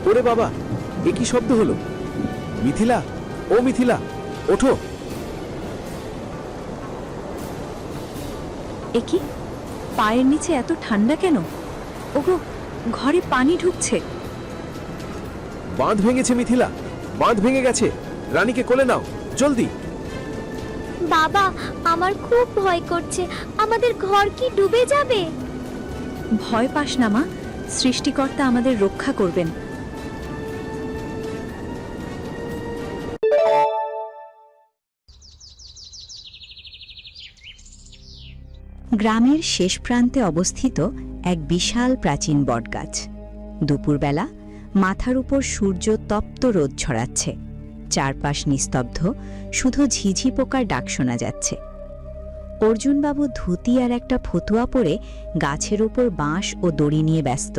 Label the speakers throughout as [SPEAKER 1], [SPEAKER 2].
[SPEAKER 1] ওরে বাবা, এ কি শব্দ হলো? মিথিলা, ও মিথিলা, ওঠো।
[SPEAKER 2] এ কি, পায়ের নিচে এত ঠান্ডা কেন? ওগো, ঘরে পানি ঢুকছে।
[SPEAKER 1] বাঁধ ভেঙেছে মিথিলা, বাঁধ ভেঙে গেছে। রানীকে কোলে নাও, জলদি।
[SPEAKER 3] বাবা, আমার খুব ভয় করছে, আমাদের ঘর কি ডুবে যাবে?
[SPEAKER 2] ভয় পাস না মা, সৃষ্টিকর্তা আমাদের রক্ষা করবেন। গ্রামের শেষ প্রান্তে অবস্থিত এক বিশাল প্রাচীন বটগাছ। দুপুরবেলা মাথার উপর সূর্য তপ্ত রোদ ছড়াচ্ছে, চারপাশ নিস্তব্ধ, শুধু ঝিঝি পোকার ডাক শোনা যাচ্ছে। অর্জুনবাবু ধুতি আর একটা ফতুয়া পরে গাছের উপর বাঁশ ও দড়ি নিয়ে ব্যস্ত।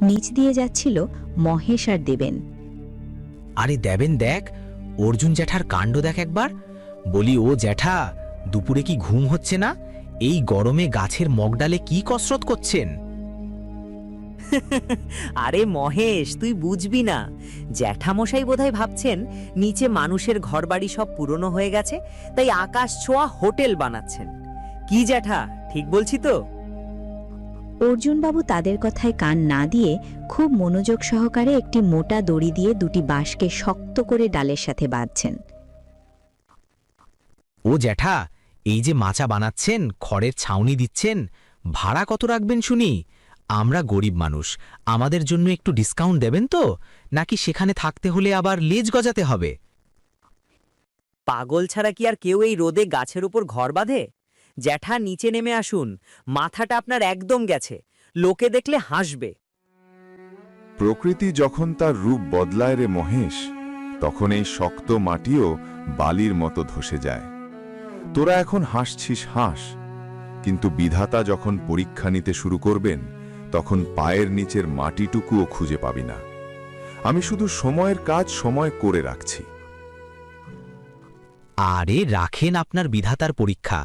[SPEAKER 2] নিচ দিয়ে যাচ্ছিল মহেশ আর দেবেন।
[SPEAKER 4] আরে দেবেন, দেখ অর্জুন জ্যাঠার কাণ্ড দেখ একবার। বলি, ও জ্যাঠা, দুপুরে কি ঘুম হচ্ছে না? এই গরমে গাছের মগডালে কি কসরত করছেন?
[SPEAKER 5] আরে মহেশ, তুই বুঝবি না। জ্যাঠামশাই বোধহয় ভাবছেন নিচে মানুষের ঘরবাড়ি সব পুরনো হয়ে গেছে, তাই আকাশ ছোঁয়া হোটেল বানাচ্ছেন। কি জ্যাঠা, ঠিক বলছি তো?
[SPEAKER 2] অর্জুনবাবু তাদের কথায় কান না দিয়ে খুব মনোযোগ সহকারে একটি মোটা দড়ি দিয়ে দুটি বাঁশকে শক্ত করে ডালের সাথে বাঁধছেন।
[SPEAKER 4] ও জ্যাঠা, এই যে মাচা বানাচ্ছেন, খড়ের ছাউনি দিচ্ছেন, ভাড়া কত রাখবেন শুনি? আমরা গরিব মানুষ, আমাদের জন্য একটু ডিসকাউন্ট দেবেন তো? নাকি সেখানে থাকতে হলে আবার লেজ গজাতে হবে?
[SPEAKER 5] পাগল ছাড়া কি আর কেউ এই রোদে গাছের উপর ঘর বাঁধে? জ্যাঠা, নিচে নেমে আসুন, মাথাটা আপনার একদম গেছে, লোকে দেখলে হাসবে।
[SPEAKER 6] প্রকৃতি যখন তার রূপ বদলায় রে মহেশ, তখন এই শক্ত মাটিও বালির মতো ধসে যায়। তোরা এখন হাসছিস হাস, কিন্তু বিধাতা যখন পরীক্ষা নিতে শুরু করবেন, তখন পায়ের নিচের মাটিটুকুও খুঁজে পাবি না। আমি শুধু সময়ের কাজ সময় করে রাখছি।
[SPEAKER 4] আরে রাখেন আপনার বিধাতার পরীক্ষা।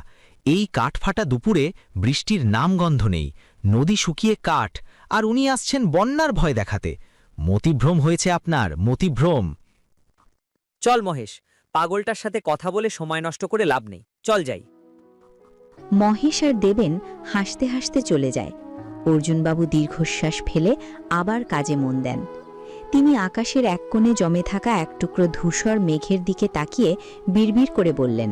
[SPEAKER 4] এই কাঠফাটা দুপুরে বৃষ্টির নামগন্ধ নেই, নদী শুকিয়ে কাঠ, আর উনি আসছেন বন্যার ভয় দেখাতে। মতিভ্রম হয়েছে আপনার, মতিভ্রম।
[SPEAKER 5] চল মহেশ, পাগলটার সাথে কথা বলে সময় নষ্ট করে লাভ নেই, চল যাই।
[SPEAKER 2] মহেশ আর দেবেন হাসতে হাসতে চলে যায়। অর্জুনবাবু দীর্ঘশ্বাস ফেলে আবার কাজে মন দেন। তিনি আকাশের এক কোণে জমে থাকা এক টুকরো ধূসর মেঘের দিকে তাকিয়ে বিড়বিড় করে বললেন,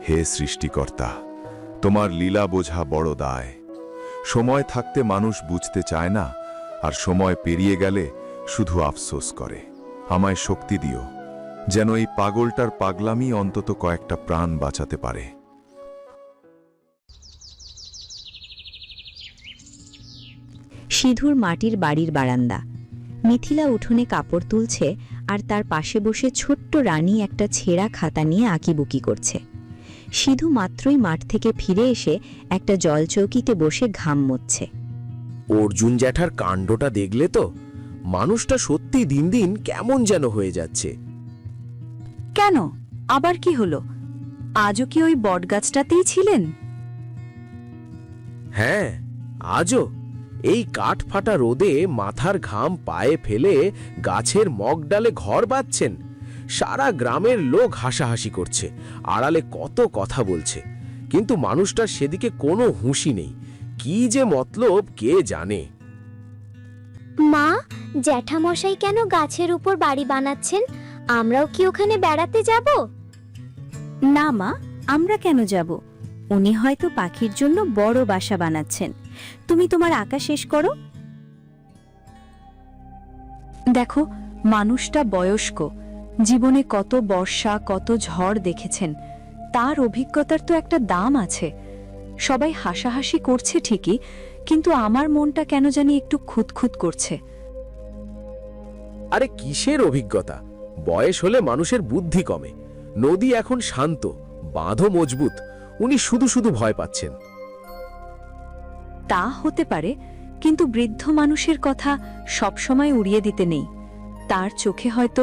[SPEAKER 6] হে সৃষ্টিকর্তা, তোমার লীলা বোঝা বড় দায়। সময় থাকতে মানুষ বুঝতে চায় না, আর সময় পেরিয়ে গেলে শুধু আফসোস করে। আমায় শক্তি দিও, যেন এই পাগলটার পাগলামি অন্তত কয়েকটা প্রাণ বাঁচাতে পারে।
[SPEAKER 2] সিধুর মাটির বাড়ির বারান্দা। মিথিলা উঠোনে কাপড় তুলছে, আর তার পাশে বসে ছোট্ট রানী একটা ছেঁড়া খাতা নিয়ে আঁকিবুকি করছে। সিধু মাত্রই মাঠ থেকে ফিরে এসে একটা জলচৌকিতে বসে ঘাম মুছছে।
[SPEAKER 1] অর্জুন জ্যাঠার কাণ্ডটা দেখলে তো? মানুষটা সত্যি দিন দিন কেমন যেন হয়ে যাচ্ছে।
[SPEAKER 2] কেন, আবার কি হলো? আজও কি ওই বটগাছটাতেই ছিলেন?
[SPEAKER 1] হ্যাঁ, আজও এই কাঠ ফাটা রোদে মাথার ঘাম পায়ে ফেলে গাছের মগডালে ঘর বাঁধছেন। সারা গ্রামের লোক হাসাহাসি করছে, আড়ালে কত কথা বলছে, কিন্তু মানুষটার সেদিকে কোনো হুঁশি নেই। কি যে মতলব কে জানে।
[SPEAKER 3] মা, জ্যাঠামশাই কেন গাছের উপর বাড়ি বানাচ্ছেন? আমরাও কি ওখানে বেড়াতে যাব?
[SPEAKER 2] না মা, আমরা কেন যাব? উনি হয়তো পাখির জন্য বড় বাসা বানাচ্ছেন। তুমি তোমার আঁকা শেষ করো। দেখো, মানুষটা বয়স্ক, জীবনে কত বর্ষা, কত ঝড় দেখেছেন। তার অভিজ্ঞতার তো একটা দাম আছে। সবাই হাসাহাসি করছে ঠিকই, কিন্তু আমার মনটা কেন জানি একটু খুঁতখুত করছে।
[SPEAKER 1] আরে কিসের অভিজ্ঞতা? বয়স হলে মানুষের বুদ্ধি কমে। নদী এখন শান্ত, বাঁধও মজবুত, উনি শুধু শুধু ভয় পাচ্ছেন।
[SPEAKER 2] তা হতে পারে, কিন্তু বৃদ্ধ মানুষের কথা সবসময় উড়িয়ে দিতে নেই। তার চোখে হয়তো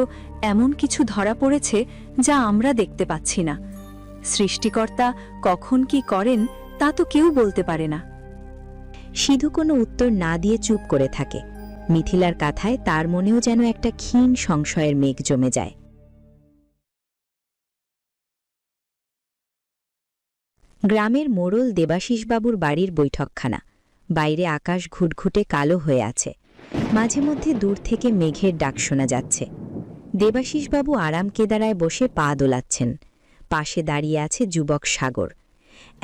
[SPEAKER 2] এমন কিছু ধরা পড়েছে যা আমরা দেখতে পাচ্ছি না। সৃষ্টিকর্তা কখন কি করেন তা তো কেউ বলতে পারে না। সিধু কোনো উত্তর না দিয়ে চুপ করে থাকে। মিথিলার কথায় তার মনেও যেন একটা ক্ষীণ সংশয়ের মেঘ জমে যায়। গ্রামের মোড়ল দেবাশিসবাবুর বাড়ির বৈঠকখানা। বাইরে আকাশ ঘুটঘুটে কালো হয়ে আছে, মাঝে মধ্যে দূর থেকে মেঘের ডাক শোনা যাচ্ছে। দেবাশিসবাবু আরাম কেদারায় বসে পা দোলাচ্ছেন। পাশে দাঁড়িয়ে আছে যুবক সাগর।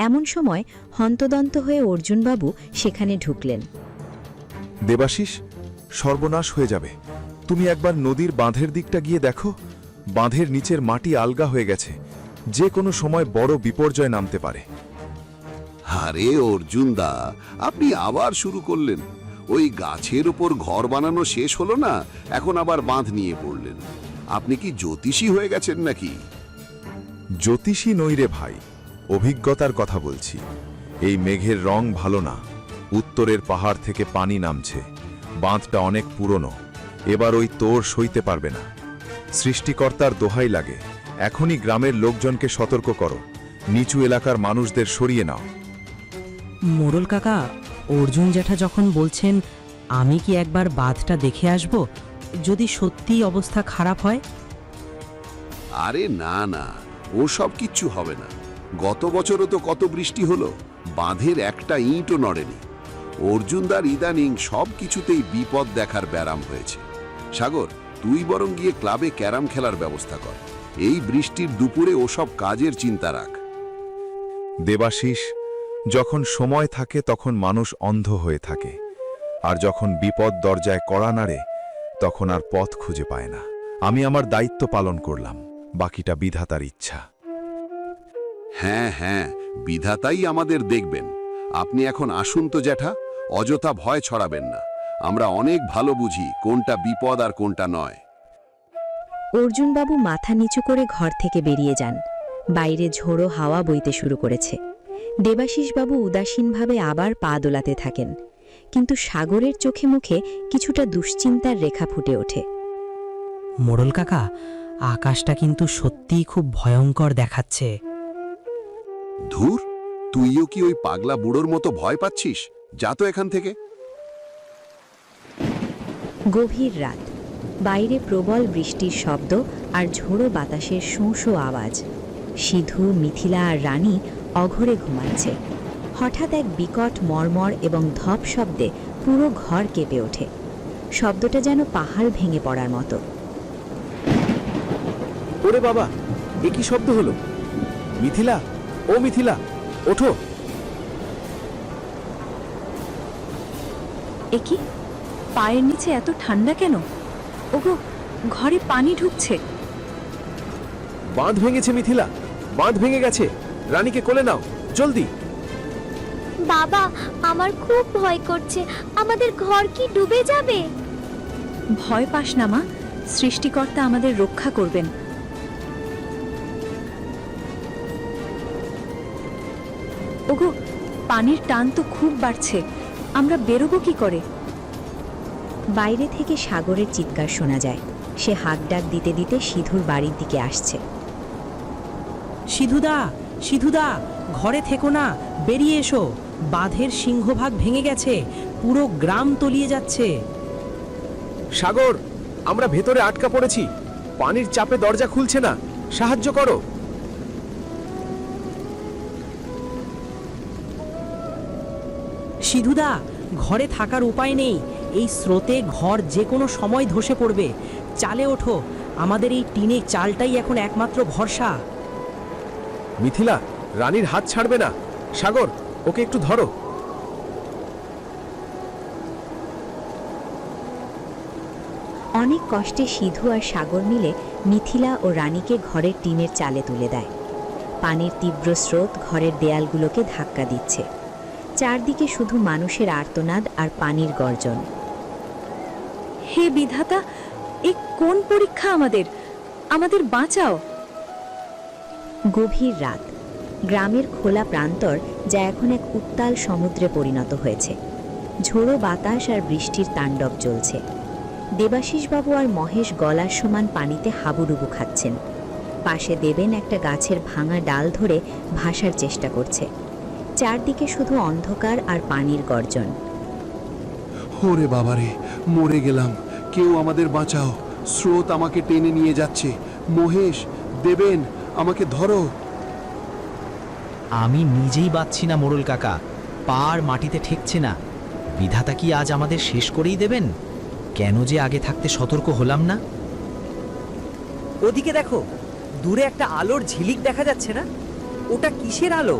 [SPEAKER 2] এমন সময় হন্তদন্ত হয়ে অর্জুনবাবু সেখানে ঢুকলেন।
[SPEAKER 6] দেবাশিস, সর্বনাশ হয়ে যাবে। তুমি একবার নদীর বাঁধের দিকটা গিয়ে দেখো। বাঁধের নিচের মাটি আলগা হয়ে গেছে, যে কোনো সময় বড় বিপর্যয় নামতে পারে।
[SPEAKER 7] আরে অর্জুনদা, আপনি আবার শুরু করলেন। ওই গাছের উপর ঘর বানানো শেষ হলো না, এখন আবার বাঁধ নিয়ে পড়লেন। আপনি কি জ্যোতিষী হয়ে গেছেন নাকি?
[SPEAKER 6] জ্যোতিষী নই রে ভাই, অভিজ্ঞতার কথা বলছি। এই মেঘের রং ভালো না। উত্তরের পাহাড় থেকে পানি নামছে। বাঁধটা অনেক পুরনো, এবার ওই তোর সইতে পারবে না। সৃষ্টিকর্তার দোহাই লাগে, এখনই গ্রামের লোকজনকে সতর্ক করো। নিচু এলাকার মানুষদের সরিয়ে নাও।
[SPEAKER 8] মোড়ল কাকা, অর্জুন জ্যাঠা যখন বলছেন আমি কি একবার বাঁধটা দেখে আসব, যদি সত্যিই অবস্থা খারাপ হয়?
[SPEAKER 7] আরে না না, ওসব কিচ্ছু হবে না। গত বছরও তো কত বৃষ্টি হলো, বাঁধের একটা ইঁটও নড়েনি। অর্জুনদার ইদানিং সব কিছুতেই বিপদ দেখার ব্যারাম হয়েছে। সাগর, তুই বরং গিয়ে ক্লাবে ক্যারাম খেলার ব্যবস্থা কর। এই বৃষ্টির দুপুরে ওসব কাজের চিন্তা রাখ।
[SPEAKER 6] দেবাশিস, যখন সময় থাকে তখন মানুষ অন্ধ হয়ে থাকে, আর যখন বিপদ দরজায় কড়া নাড়ে তখন আর পথ খুঁজে পায় না। আমি আমার দায়িত্ব পালন করলাম, বাকিটা বিধাতার ইচ্ছা।
[SPEAKER 7] হ্যাঁ হ্যাঁ, বিধাতাই আমাদের দেখবেন। আপনি এখন আসুন তো জ্যাঠা, অযথা ভয় ছড়াবেন না। আমরা অনেক ভালো বুঝি কোনটা বিপদ আর কোনটা নয়।
[SPEAKER 2] অর্জুনবাবু মাথা নিচু করে ঘর থেকে বেরিয়ে যান। বাইরে ঝোড়ো হাওয়া বইতে শুরু করেছে। দেবাশিসবাবু উদাসীনভাবে আবার পা দোলাতে থাকেন, কিন্তু সাগরের চোখে মুখে কিছুটা দুশ্চিন্তার রেখা ফুটে ওঠে।
[SPEAKER 8] মোড়ল কাকা, আকাশটা কিন্তু সত্যিই খুব ভয়ঙ্কর দেখাচ্ছে।
[SPEAKER 7] ধুর, তুইও কি ওই পাগলা বুড়োর মতো ভয় পাচ্ছিস? যা তো এখান থেকে।
[SPEAKER 2] গভীর রাত, বাইরে প্রবল বৃষ্টির শব্দ আর ঝোড়ো বাতাসের শোঁ শোঁ আওয়াজ। সিধু, মিথিলা আর রানী অঘরে ঘুমাচ্ছে। হঠাৎ এক বিকট মর্মর এবং ধপ শব্দে পুরো ঘর কেঁপে ওঠে। শব্দটা যেন পাহাড় ভেঙে পড়ার মতো।
[SPEAKER 1] ওরে বাবা, এ কি শব্দ হলো? মিথিলা, ও মিথিলা, ওঠো।
[SPEAKER 2] এ কি, পায়ের নিচে এত ঠান্ডা কেন? ওগো, ঘরে পানি ঢুকছে।
[SPEAKER 1] বাঁধ ভেঙেছে মিথিলা, বাঁধ ভেঙে গেছে। রানীকে কোলে নাও, জলদি।
[SPEAKER 3] বাবা, আমার খুব ভয় করছে। আমাদের ঘর কি ডুবে যাবে?
[SPEAKER 2] ভয় পাস না মা, সৃষ্টিকর্তা আমাদের রক্ষা করবেন। ওগো, পানির টান তো খুব বাড়ছে, আমরা বেরোবো কি করে? বাইরে থেকে সাগরের চিৎকার শোনা যায়। সে হাঁক ডাক দিতে দিতে সিধুর বাড়ির দিকে আসছে।
[SPEAKER 8] সিধুদা, সিধুদা, ঘরে থেকো না, বেরিয়ে এসো। বাঁধের সিংহভাগ ভেঙে গেছে, পুরো গ্রাম তলিয়ে যাচ্ছে।
[SPEAKER 1] সাগর, আমরা ভেতরে আটকা পড়েছি। পানির চাপে দরজা খুলছে না, সাহায্য করো।
[SPEAKER 8] সিধুদা, ঘরে থাকার উপায় নেই। এই স্রোতে ঘর যে কোনো সময় ধসে পড়বে। চালে ওঠো, আমাদের এই টিনে চালটাই এখন একমাত্র ভরসা।
[SPEAKER 1] মিথিলা, রানীর হাত ছাড়বে না। সাগর, ওকে একটু ধরো।
[SPEAKER 2] অনেক কষ্টে সিধু আর সাগর মিলে মিথিলা ও রানীকে ঘরের টিনের চালে তুলে দেয়। পানির তীব্র স্রোত ঘরের দেয়ালগুলোকে ধাক্কা দিচ্ছে। চারদিকে শুধু মানুষের আর্তনাদ আর পানির গর্জন। হে বিধাতা, এ কোন পরীক্ষা আমাদের? আমাদের বাঁচাও। গভীর রাত, গ্রামের খোলা প্রান্তর যা এখন এক উত্তাল সমুদ্রে পরিণত হয়েছে। ঝোড়ো বাতাস আর বৃষ্টির তাণ্ডব চলছে। দেবাশিসবাবু আর মহেশ গলার সমান পানিতে হাবুডুবু খাচ্ছেন। পাশে দেবেন একটা গাছের ভাঙা ডাল ধরে ভাসার চেষ্টা করছে। চারদিকে শুধু অন্ধকার আর পানির গর্জন।
[SPEAKER 9] ওরে বাবারে, মরে গেলাম, কেউ আমাদের বাঁচাও, স্রোত আমাকে টেনে নিয়ে যাচ্ছে। মহেশ, দেবেন, আমাকে ধরো।
[SPEAKER 4] আমি নিজেই বাঁচছি না মোড়ল কাকা, পার মাটিতে ঠেকছে না। বিধাতা কি আজ আমাদের শেষ করেই দেবেন? কেন যে আগে থাকতে সতর্ক হলাম না?
[SPEAKER 5] ওদিকে দেখো, দূরে একটা আলোর ঝিলিক দেখা যাচ্ছে না? ওটা কিসের আলো?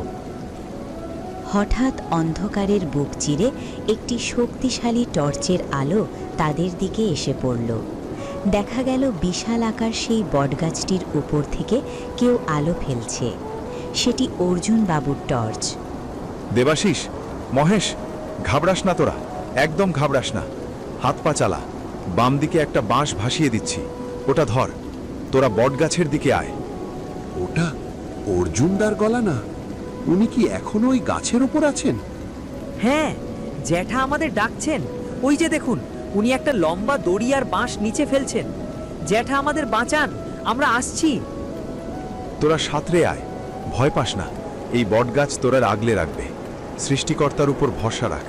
[SPEAKER 2] হঠাৎ অন্ধকারের বুক চিরে একটি শক্তিশালী টর্চের আলো তাদের দিকে এসে পড়ল। দেখা গেল বিশাল আকার সেই বটগাছটির উপর থেকে কেউ আলো ফেলছে। সেটি অর্জুন বাবুর টর্চ।
[SPEAKER 6] দেবাশিস, মহেশ, ঘাবড়াস না তোরা, একদম ঘাবড়াস না। হাত পা চালা, বাম দিকে একটা বাঁশ ভাসিয়ে দিচ্ছি, ওটা ধর। তোরা বটগাছের দিকে আয়।
[SPEAKER 9] ওটা অর্জুনদার গলা না? উনি কি এখনো ওই গাছের ওপর আছেন?
[SPEAKER 5] হ্যাঁ, জ্যাঠা আমাদের ডাকছেন। ওই যে দেখুন, উনি একটা লম্বা দড়ি আর বাঁশ নিচে ফেলছেন। জ্যাঠা আমাদের বাঁচান, আমরা আসছি।
[SPEAKER 6] তোরা সাঁতরে আয়, ভয় পাস না। এই বটগাছ তোরা আগলে রাখবে। সৃষ্টিকর্তার উপর ভরসা রাখ।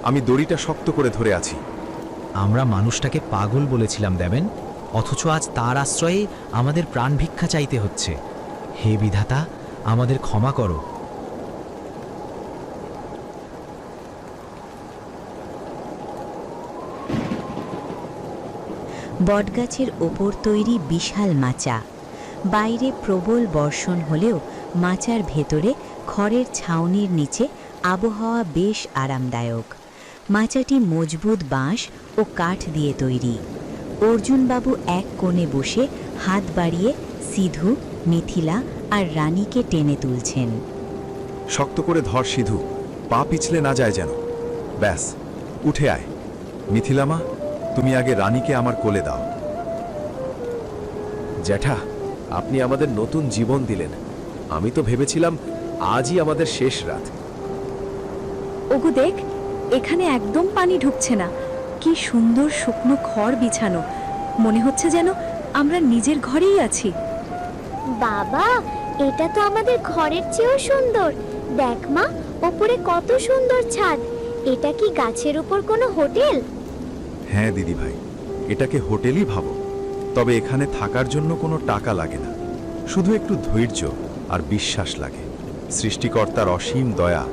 [SPEAKER 6] আমি দড়িটা শক্ত করে ধরে আছি।
[SPEAKER 4] আমরা মানুষটাকে পাগল বলেছিলাম দেবেন, অথচ আজ তার আশ্রয়ে আমাদের প্রাণ ভিক্ষা চাইতে হচ্ছে। হে বিধাতা, আমাদের ক্ষমা করো।
[SPEAKER 2] বটগাছের ওপর তৈরি বিশাল মাচা। বাইরে প্রবল বর্ষণ হলেও মাচার ভেতরে খড়ের ছাউনির নিচে আবহাওয়া বেশ আরামদায়ক। মাচাটি মজবুত বাঁশ ও কাঠ দিয়ে তৈরি। অর্জুনবাবু এক কোণে বসে হাত বাড়িয়ে সিধু, মিথিলা আর রানীকে টেনে তুলছেন।
[SPEAKER 6] শক্ত করে ধর সিধু, পা পিছলে না যায় যেন। ব্যাস, উঠে আয়। মিথিলামা, তুমি আগে রানীকে আমার কোলে দাও।
[SPEAKER 1] জ্যাঠা, আপনি আমাদের নতুন জীবন দিলেন। আমি তো ভেবেছিলাম আজই আমাদের শেষ রাত।
[SPEAKER 10] ওগো দেখ, এখানে একদম পানি ঢুকছে না। কি সুন্দর শুকনো খড় বিছানো, মনে হচ্ছে যেন আমরা নিজের ঘরেই আছি।
[SPEAKER 3] বাবা, এটা তো আমাদের ঘরের চেয়েও সুন্দর। দেখ মা, ওপরে কত সুন্দর ছাদ। এটা কি গাছের উপর কোনো হোটেল?
[SPEAKER 6] হ্যাঁ দিদি ভাই, এটাকে হোটেলই ভাবো। তবে এখানে থাকার জন্য কোনো টাকা লাগে না, শুধু একটু ধৈর্য আর বিশ্বাস লাগে। সৃষ্টিকর্তার অসীম দয়া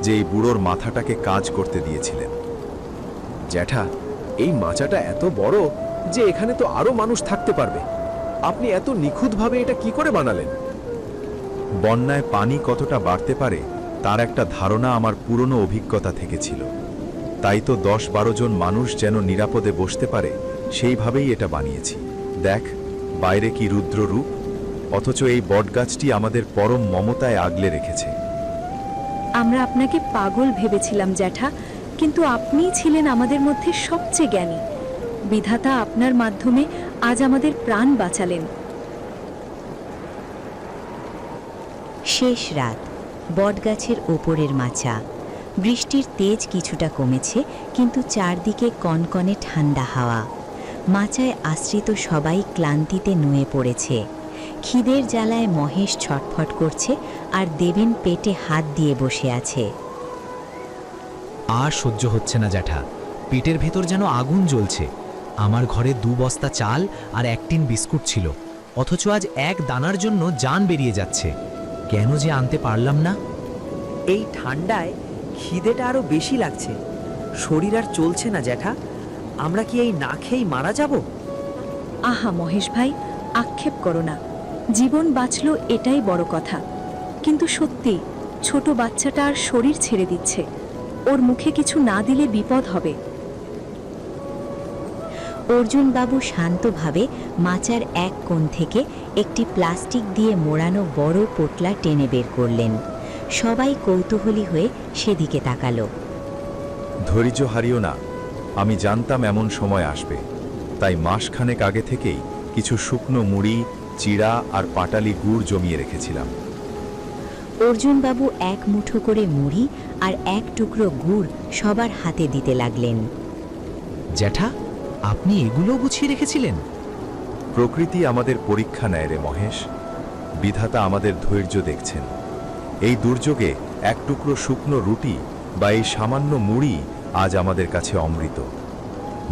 [SPEAKER 6] যে এই বুড়োর মাথাটাকে কাজ করতে দিয়েছিলেন।
[SPEAKER 1] জ্যাঠা, এই মাচাটা এত বড় যে এখানে তো আরো মানুষ থাকতে পারবে। আপনি এত নিখুঁতভাবে এটা কি করে বানালেন?
[SPEAKER 6] বন্যায় পানি কতটা বাড়তে পারে তার একটা ধারণা আমার পুরনো অভিজ্ঞতা থেকে ছিল। তাই তো 10-12 জন মানুষ যেন নিরাপদে বসতে পারে সেইভাবেই এটা বানিয়েছি। দেখ, বাইরে কি রুদ্র রূপ, অথচ এই বটগাছটি আমাদের পরম মমতায় আগলে রেখেছে।
[SPEAKER 10] আমরা আপনাকে পাগল ভেবেছিলাম জ্যাঠা, কিন্তু আপনিই ছিলেন আমাদের মধ্যে সবচেয়ে জ্ঞানী। বিধাতা আপনার মাধ্যমে আজ আমাদের প্রাণ বাঁচালেন।
[SPEAKER 2] শেষ রাত, বটগাছের ওপরের মাচা। বৃষ্টির তেজ কিছুটা কমেছে, কিন্তু চারদিকে কনকনে ঠান্ডা হাওয়া। মাচায় আশ্রিত সবাই ক্লান্তিতে নুয়ে পড়েছে। খিদের জ্বালায় মহেশ ছটফট করছে আর দেবেন পেটে হাত দিয়ে বসে আছে।
[SPEAKER 4] আর সহ্য হচ্ছে না জ্যাঠা, পেটের ভেতর যেন আগুন জ্বলছে। আমার ঘরে 2 বস্তা চাল আর 1 টিন বিস্কুট ছিল, অথচ আজ এক দানার জন্য জান বেরিয়ে যাচ্ছে। কেন যে আনতে পারলাম না?
[SPEAKER 5] এই ঠান্ডায় খিদেটা আরো বেশি লাগছে। শরীর আর চলছে না জ্যাঠা। আমরা কি এই না খেয়েই মারা যাব?
[SPEAKER 10] আহা মহেশ ভাই, আক্ষেপ করো না। জীবন বাঁচলো এটাই বড় কথা। কিন্তু সত্যি, ছোট বাচ্চাটা আর শরীর ছেড়ে দিচ্ছে। ওর মুখে কিছু না দিলে বিপদ হবে।
[SPEAKER 2] অর্জুনবাবু শান্তভাবে মাচার এক কোণ থেকে একটি প্লাস্টিক দিয়ে মোড়ানো বড় পোটলা টেনে বের করলেন। সবাই কৌতূহলী হয়ে সেদিকে তাকালো।
[SPEAKER 6] ধৈর্য হারিও না, আমি জানতাম এমন সময় আসবে। তাই মাসখানেক আগে থেকেই কিছু শুকনো মুড়ি, চিড়া আর পাটালি গুড় জমিয়ে রেখেছিলাম।
[SPEAKER 2] অর্জুনবাবু এক মুঠো করে মুড়ি আর 1 টুকরো গুড় সবার হাতে দিতে লাগলেন।
[SPEAKER 4] জ্যাঠা, আপনি এগুলো গুছিয়ে রেখেছিলেন?
[SPEAKER 6] প্রকৃতি আমাদের পরীক্ষা নেয় রে মহেশ। বিধাতা আমাদের ধৈর্য দেখছেন। এই দুর্যোগে 1 টুকরো শুকনো রুটি বা এই সামান্য মুড়ি আজ আমাদের কাছে অমৃত।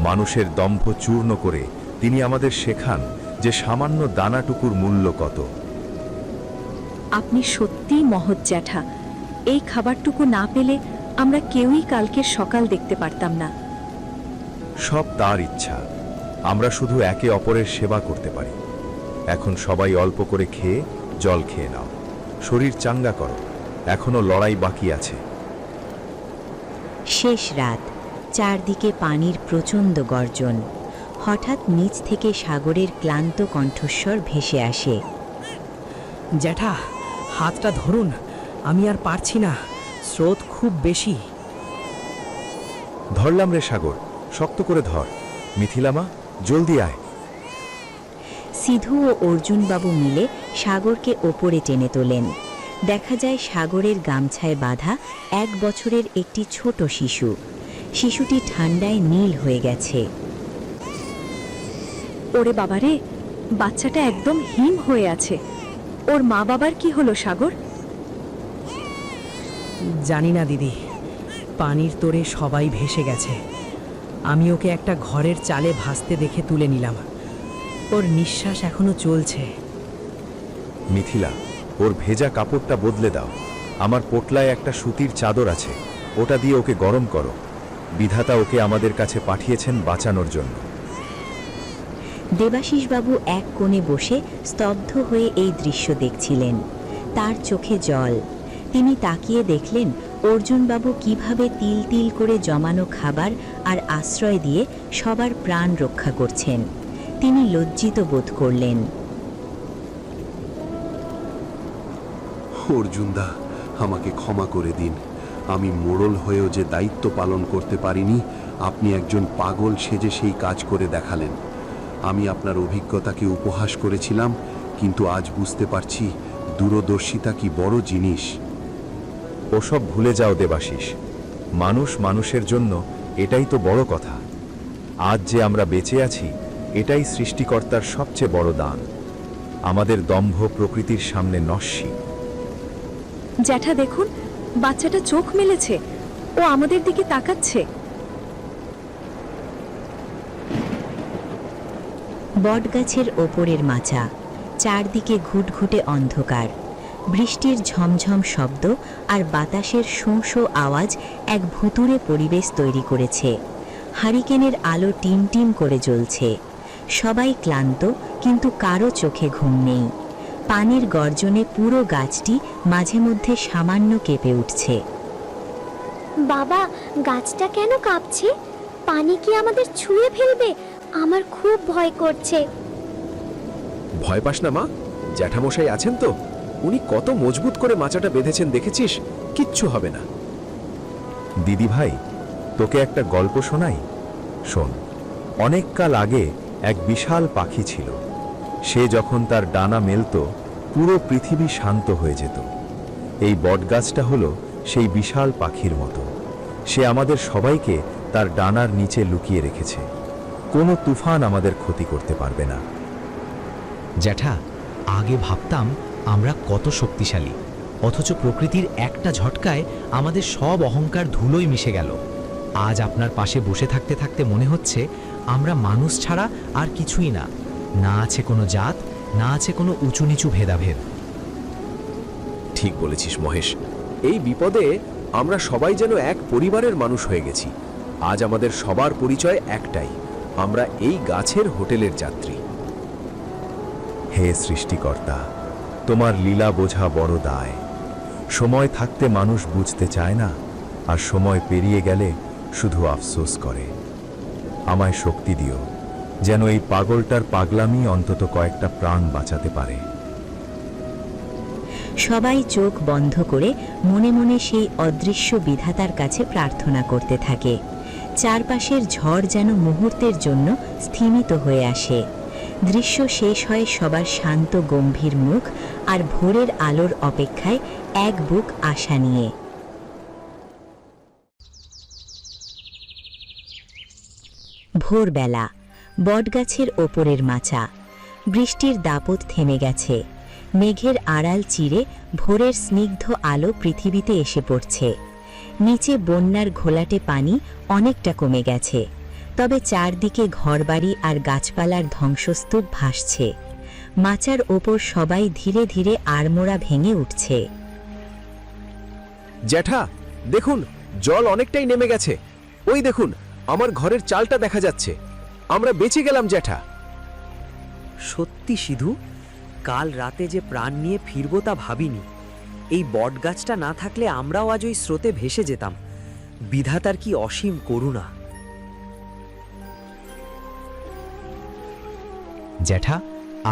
[SPEAKER 6] মানুষের দম্ভ চূর্ণ করে তিনি আমাদের শেখান যে সামান্য দানাটুকুর মূল্য কত।
[SPEAKER 10] আপনি সত্যিই মহৎ জ্যাঠা। এই খাবারটুকু না পেলে আমরা কেউই কালকের সকাল দেখতে পারতাম না।
[SPEAKER 6] সব তার ইচ্ছা, আমরা শুধু একে অপরের সেবা করতে পারি। এখন সবাই অল্প করে খেয়ে জল খেয়ে নাও, শরীর চাঙ্গা করো, এখনো লড়াই বাকি আছে।
[SPEAKER 2] শেষ রাত, চারদিকে পানির প্রচণ্ড গর্জন। হঠাৎ নিচ থেকে সাগরের ক্লান্ত কণ্ঠস্বর ভেসে আসে।
[SPEAKER 8] জ্যাঠা, হাতটা ধরুন, আমি আর পারছি না, স্রোত খুব বেশি।
[SPEAKER 6] ধরলাম রে সাগর, শক্ত করে ধর। মিথিলামা, জলদি আয়।
[SPEAKER 2] সিধু ও অর্জুনবাবু মিলে সাগরকে ওপরে টেনে তোলেন। দেখা যায় সাগরের গামছায় বাঁধা 1 বছরের একটি ছোট শিশু। শিশুটি ঠান্ডায় নীল হয়ে গেছে।
[SPEAKER 10] ওরে বাবারে, বাচ্চাটা একদম হিম হয়ে আছে। ওর মা বাবার কি হলো সাগর?
[SPEAKER 8] জানি না দিদি, পানির তোরে সবাই ভেসে গেছে। আমি ওকে একটা ঘরের চালে ভাসতে দেখে তুলে নিলাম। ওর নিঃশ্বাস এখনো চলছে।
[SPEAKER 6] মিথিলা, ওর ভেজা কাপড়টা বদলে দাও। আমার পোটলায় একটা সুতির চাদর আছে, ওটা দিয়ে ওকে গরম করো। বিধাতা ওকে আমাদের কাছে পাঠিয়েছেন বাঁচানোর জন্য।
[SPEAKER 2] দেবাশিসবাবু এক কোণে বসে স্তব্ধ হয়ে এই দৃশ্য দেখছিলেন। তার চোখে জল। তিনি তাকিয়ে দেখলেন অর্জুনবাবু কিভাবে তিল তিল করে জমানো খাবার আর আশ্রয় দিয়ে সবার প্রাণ রক্ষা করছেন। তিনি লজ্জিত বোধ করলেন।
[SPEAKER 7] অর্জুনদা, আমাকে ক্ষমা করে দিন। আমি মোড়ল হয়েও যে দায়িত্ব পালন করতে পারিনি, আপনি একজন পাগল সেজে সেই কাজ করে দেখালেন। আমি আপনার অভিজ্ঞতাকে উপহাস করেছিলাম, কিন্তু আজ বুঝতে পারছি দূরদর্শিতা কি বড় জিনিস।
[SPEAKER 6] ওসব ভুলে যাও দেবাশিস। মানুষ মানুষের জন্য, এটাই তো বড় কথা। আজ যে আমরা বেঁচে আছি, এটাই সৃষ্টিকর্তার সবচেয়ে বড় দান। আমাদের দম্ভ প্রকৃতির সামনে নস্যি।
[SPEAKER 10] জ্যাঠা দেখুন, বাচ্চাটা চোখ মেলেছে, ও আমাদের দিকে তাকাচ্ছে।
[SPEAKER 2] বটগাছের ওপরের মাচা, চারদিকে ঘুটঘুটে অন্ধকার। বৃষ্টির ঝমঝম শব্দ আর বাতাসের শোঁ শোঁ আওয়াজ এক ভুতুড়ে পরিবেশ তৈরি করেছে। হারিকেনের আলো টিম টিম করে জ্বলছে। সবাই ক্লান্ত, কিন্তু কারো চোখে ঘুম নেই। পানির গর্জনে পুরো গাছটি মাঝে মধ্যে সামান্য কেঁপে উঠছে।
[SPEAKER 3] বাবা, গাছটা কেন কাঁপছে? পানি কি আমাদের ছুঁয়ে ফেলবে? আমার খুব ভয় করছে।
[SPEAKER 1] ভয় পাস না মা, জ্যাঠামশাই আছেন তো। উনি কত মজবুত করে মাচাটা বেঁধেছেন দেখেছিস, কিচ্ছু হবে না।
[SPEAKER 6] দিদি ভাই, তোকে একটা গল্প শোনাই। শোন, অনেক কাল আগে এক বিশাল পাখি ছিল। সে যখন তার ডানা মেলত, পুরো পৃথিবী শান্ত হয়ে যেত। এই বটগাছটা হলো সেই বিশাল পাখির মতো। সে আমাদের সবাইকে তার ডানার নিচে লুকিয়ে রেখেছে। কোনো তুফান আমাদের ক্ষতি করতে পারবে না।
[SPEAKER 4] জ্যাঠা, আগে ভাবতাম আমরা কত শক্তিশালী, অথচ প্রকৃতির একটা ঝটকায় আমাদের সব অহংকার ধুলোয় মিশে গেল। আজ আপনার পাশে বসে থাকতে থাকতে মনে হচ্ছে আমরা মানুষ ছাড়া আর কিছুই না। না আছে কোনো জাত, না আছে কোনো উঁচু নিচু ভেদাভেদ।
[SPEAKER 1] ঠিক বলেছিস মহেশ, এই বিপদে আমরা সবাই যেন এক পরিবারের মানুষ হয়ে গেছি। আজ আমাদের সবার পরিচয় একটাই, আমরা এই গাছের হোটেলের যাত্রী।
[SPEAKER 6] হে সৃষ্টিকর্তা, তোমার লীলা বোঝা বড় দায়। সময় থাকতে মানুষ বুঝতে চায় না, আর সময় পেরিয়ে গেলে শুধু আফসোস করে। আমায় শক্তি দিও, যেন এই পাগলটার পাগলামি অন্তত কয়েকটা প্রাণ বাঁচাতে পারে।
[SPEAKER 2] সবাই চোখ বন্ধ করে মনে মনে সেই অদৃশ্য বিধাতার কাছে প্রার্থনা করতে থাকে। চারপাশের ঝড় যেন মুহূর্তের জন্য স্থিমিত হয়ে আসে। দৃশ্য শেষ হয় সবার শান্ত গম্ভীর মুখ আর ভোরের আলোর অপেক্ষায় এক বুক আশা নিয়ে। ভোরবেলা, বটগাছের ওপরের মাচা। বৃষ্টির দাপট থেমে গেছে। মেঘের আড়াল চিরে ভোরের স্নিগ্ধ আলো পৃথিবীতে এসে পড়ছে। নিচে বন্যার ঘোলাটে পানি অনেকটা কমে গেছে। তবে চারদিকে ঘরবাড়ি আর গাছপালার ধ্বংসস্তূপ ভাসছে। মাচার ওপর সবাই ধীরে ধীরে আড়মোড়া ভেঙে উঠছে।
[SPEAKER 1] জ্যাঠা, দেখুন জল অনেকটাই নেমে গেছে। ওই দেখুন, আমার ঘরের চালটা দেখা যাচ্ছে। আমরা বেঁচে গেলাম জ্যাঠা।
[SPEAKER 5] সত্যি সিধু, কাল রাতে যে প্রাণ নিয়ে ফিরবো তা ভাবিনি। এই বটগাছটা না থাকলে আমরাও আজ ওই স্রোতে ভেসে যেতাম। বিধাতার কি অসীম করুণা।
[SPEAKER 4] জ্যাঠা,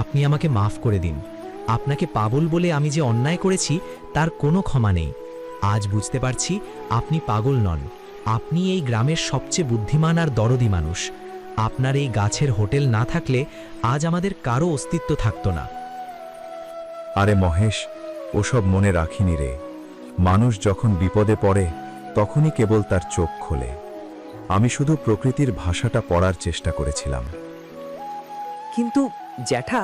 [SPEAKER 4] আপনি আমাকে মাফ করে দিন। আপনাকে পাগল বলে আমি যে অন্যায় করেছি তার কোনো ক্ষমা নেই। আজ বুঝতে পারছি আপনি পাগল নন, আপনি এই গ্রামের সবচেয়ে বুদ্ধিমান আর দরদি মানুষ। আপনার এই গাছের হোটেল না থাকলে আজ আমাদের কারো অস্তিত্ব থাকতো না।
[SPEAKER 6] আরে মহেশ, ওসব মনে রাখিনি রে। মানুষ যখন বিপদে পড়ে তখনই কেবল তার চোখ খোলে। আমি শুধু প্রকৃতির ভাষাটা পড়ার চেষ্টা করেছিলাম।
[SPEAKER 5] কিন্তু জ্যাঠা,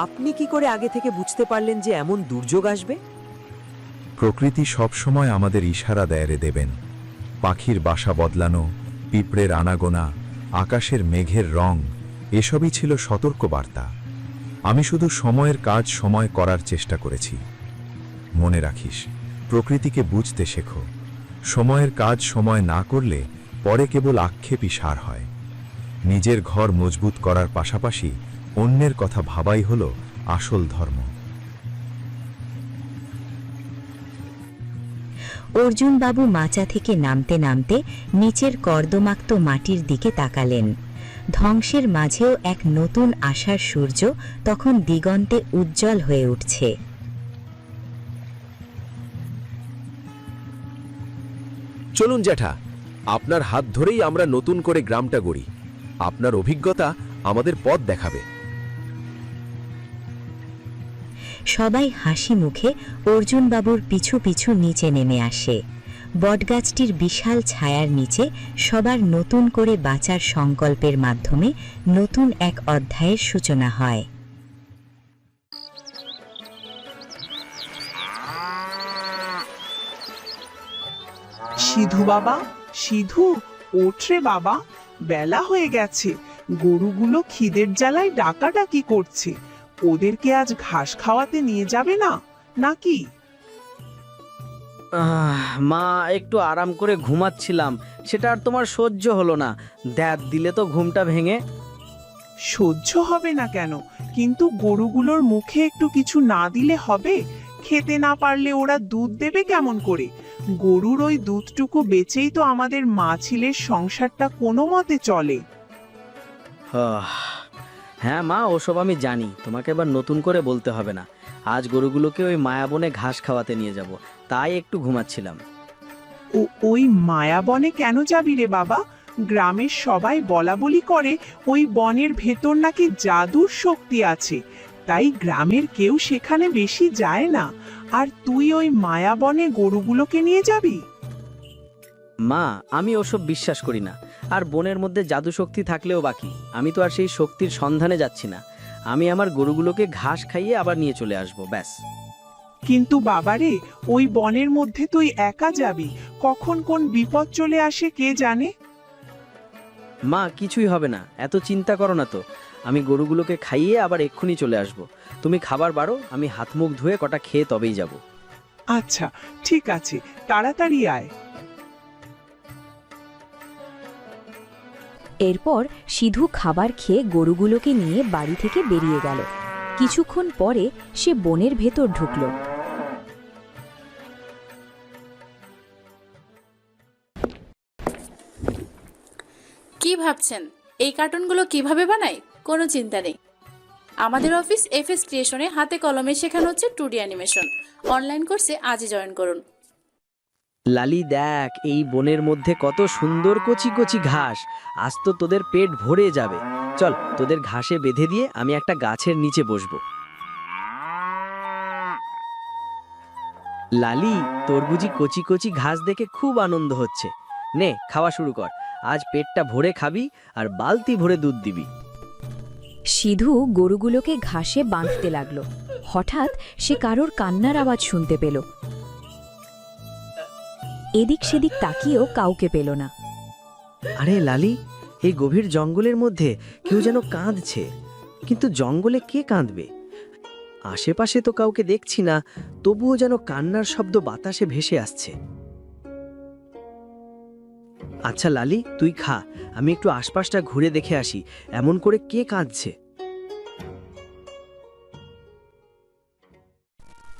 [SPEAKER 5] আপনি কি করে আগে থেকে বুঝতে পারলেন যে এমন দুর্যোগ আসবে?
[SPEAKER 6] প্রকৃতি সবসময় আমাদের ইশারা দেয় রে দেবেন। পাখির বাসা বদলানো, পিঁপড়ের আনাগোনা, আকাশের মেঘের রং, এসবই ছিল সতর্ক বার্তা। আমি শুধু সময়ের কাজ সময় করার চেষ্টা করেছি। মনে রাখিস, প্রকৃতিকে বুঝতে শেখো। সময়ের কাজ সময় না করলে পরে কেবল আক্ষেপই সার হয়। নিজের ঘর মজবুত করার পাশাপাশি অন্যের কথা ভাবাই হলো আসল ধর্ম।
[SPEAKER 2] অর্জুনবাবু মাচা থেকে নামতে নামতে নিচের কর্দমাক্ত মাটির দিকে তাকালেন। ধ্বংসের মাঝেও এক নতুন আশার সূর্য তখন দিগন্তে উজ্জ্বল হয়ে উঠছে।
[SPEAKER 1] চলুন জ্যাঠা, আপনার হাত ধরেই আমরা নতুন করে গ্রামটা গড়ি। আপনার অভিজ্ঞতা আমাদের পথ দেখাবে।
[SPEAKER 2] সবাই হাসি মুখে অর্জুনবাবুর পিছু পিছু নিচে নেমে আসে। বটগাছটির বিশাল ছায়ার নিচে সবার নতুন করে বাঁচার সংকল্পের মাধ্যমে নতুন এক অধ্যায়ের সূচনা হয়।
[SPEAKER 11] সিধু বাবা, সিধু, ওঠ রে বাবা, বেলা হয়ে গেছে। গরুগুলো খিদের জ্বালায় ডাকাডাকি করছে। ওদেরকে আজ ঘাস খাওয়াতে নিয়ে যাবে না নাকি?
[SPEAKER 8] মা, একটু আরাম করে ঘুমাচ্ছিলাম, সেটা আর তোমার সহ্য হলো না। দ্যাত দিলে তো ঘুমটা ভেঙে।
[SPEAKER 11] সহ্য হবে না কেন? কিন্তু গরুগুলোর মুখে একটু কিছু না দিলে হবে? খেতে না পারলে ওরা দুধ দেবে কেমন করে? গরুর ওই দুধটুকু বেচেই তো আমাদের মা ছেলের সংসারটা কোনো মতে চলে।
[SPEAKER 8] হ্যাঁ মা, ওসব আমি জানি, তোমাকে এবার নতুন করে বলতে হবে না। আজ গরুগুলোকে ওই মায়াবনে ঘাস খাওয়াতে নিয়ে যাব, তাই একটু ঘুমাচ্ছিলাম।
[SPEAKER 11] ওই মায়াবনে কেন যাবি রে বাবা? গ্রামের সবাই বলা বলি করে ওই বনের ভেতর নাকি জাদুর শক্তি আছে, তাই গ্রামের কেউ সেখানে বেশি যায় না। আর তুই ওই মায়াবনে গরুগুলোকে নিয়ে যাবি?
[SPEAKER 8] মা, আমি ওসব বিশ্বাস করি না। আর বনের মধ্যে জাদু শক্তি থাকলেও বাকি, আমি তো আর সেই শক্তির সন্ধানে যাচ্ছি না। আমি আমার গরুগুলোকে ঘাস খাইয়ে আবার নিয়ে চলে আসবো, ব্যাস।
[SPEAKER 11] কিন্তু বাবারে, ওই বনের মধ্যে তুই একা যাবি, কখন কোন বিপদ চলে আসে কে জানে।
[SPEAKER 8] মা, কিছুই হবে না, এত চিন্তা করো না তো। আমি গরুগুলোকে খাইয়ে আবার এক্ষুনি চলে আসব। তুমি খাবার বাড়ো, আমি হাত মুখ ধুয়ে কটা খেয়ে তবেই যাব।
[SPEAKER 11] আচ্ছা ঠিক আছে, তাড়াতাড়ি আয়।
[SPEAKER 10] এরপর সিধু খাবার খেয়ে গরুগুলোকে নিয়ে বাড়ি থেকে বেরিয়ে গেল। কিছুক্ষণ পরে সে বনের ভেতর ঢুকল।
[SPEAKER 12] কি ভাবছেন এই কার্টুনগুলো কিভাবে বানাই? কোনো চিন্তা নেই। আমাদের অফিস এফএস ক্রিয়েশনে হাতে কলমে শেখানো হচ্ছে 2D অ্যানিমেশন। অনলাইন কোর্সে আজই জয়েন করুন।
[SPEAKER 8] লালি, দেখ এই বনের মধ্যে কত সুন্দর কচি কচি ঘাস। আজ তো তোদের পেট ভরে যাবে। চল, তোদের ঘাসে বেঁধে দিয়ে আমি একটা গাছের নিচে বসবো। লালি, তোর বুঝি কচি কচি ঘাস দেখে খুব আনন্দ হচ্ছে। নে, খাওয়া শুরু কর। আজ পেটটা ভরে খাবি আর বালতি ভরে দুধ দিবি।
[SPEAKER 10] সিধু গরুগুলোকে ঘাসে বাঁধতে লাগল। হঠাৎ সে কারোর কান্নার আওয়াজ শুনতে পেল। এদিক সেদিক তাকিয়েও কাউকে পেল না।
[SPEAKER 8] আরে লালি, এই গভীর জঙ্গলের মধ্যে কেউ যেন কাঁদছে, কিন্তু জঙ্গলে কে কাঁদবে? আশেপাশে তো কাউকে দেখছি না, তবুও যেন কান্নার শব্দ বাতাসে ভেসে আসছে। আচ্ছা লালি, তুই খা, আমি একটু আশপাশটা ঘুরে দেখে আসি এমন করে কে কাঁদছে।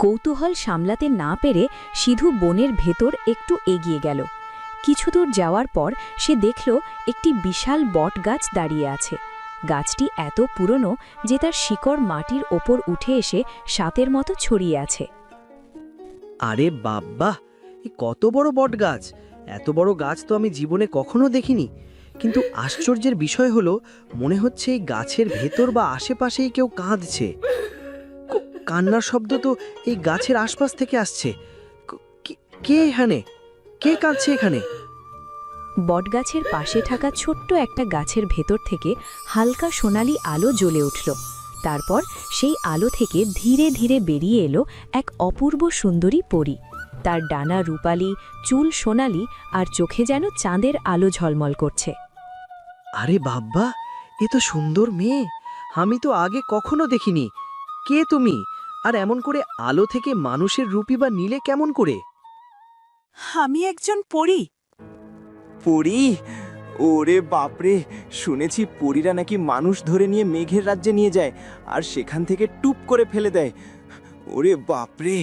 [SPEAKER 2] কৌতূহল সামলাতে না পেরে সিধু বনের ভেতর একটু এগিয়ে গেল। কিছু দূর যাওয়ার পর সে দেখল একটি বিশাল বটগাছ দাঁড়িয়ে আছে। গাছটি এত পুরনো যে তার শিকড় মাটির ওপর উঠে এসে সাতের মতো ছড়িয়ে আছে।
[SPEAKER 8] আরে বাব্বা, কত বড় বটগাছ! এত বড় গাছ তো আমি জীবনে কখনো দেখিনি। কিন্তু আশ্চর্যের বিষয় হলো, মনে হচ্ছে এই গাছের ভেতর বা আশেপাশেই কেউ কাঁদছে। কান্নার শব্দ তো এই গাছের আশপাশ থেকে আসছে। কে এখানে? কে কাঁদছে এখানে?
[SPEAKER 2] বটগাছের পাশে থাকা ছোট্ট একটা গাছের ভেতর থেকে হালকা সোনালি আলো জ্বলে উঠল। তারপর সেই আলো থেকে ধীরে ধীরে বেরিয়ে এলো এক অপূর্ব সুন্দরী পরী। তার ডানা রূপালি, চুল সোনালি, আর চোখে যেন চাঁদের আলো ঝলমল করছে।
[SPEAKER 8] আরে বাব্বা, এ তো সুন্দর মেয়ে, আমি তো আগে কখনো দেখিনি। কে তুমি? আর এমন করে আলো থেকে মানুষের রূপী বা নীলে কেমন করে?
[SPEAKER 11] আমি একজন পরী। পরী? ওরে বাপরে, শুনেছি পরীরা নাকি মানুষ ধরে নিয়ে মেঘের রাজ্যে নিয়ে যায় আর সেখান থেকে টুপ করে ফেলে দেয়। ওরে বাপরে!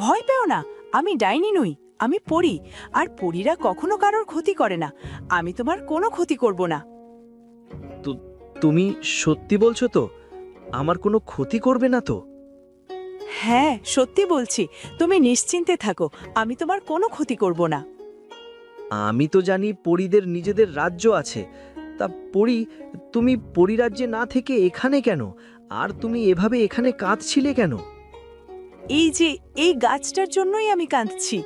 [SPEAKER 11] ভয় পেও না, আমি ডাইনি নই, আমি পরী। আর পরীরা কখনো কারোর ক্ষতি করে না। আমি তোমার কোনো ক্ষতি করব না।
[SPEAKER 8] তুমি সত্যি বলছো তো? আমার কোনো ক্ষতি করবে না তো?
[SPEAKER 11] হ্যাঁ, সত্যি বলছি, তুমি নিশ্চিন্তে থাকো, আমি তোমার কোনো ক্ষতি করব না।
[SPEAKER 8] আমি তো জানি পরীদের নিজেদের রাজ্য আছে। তা পরী, তুমি পরীরাজ্যে না থেকে এখানে কেন? আর তুমি এভাবে এখানে কাঁদছিলে কেন?
[SPEAKER 11] এই গাছটার জন্যই আমি কাঁদছি।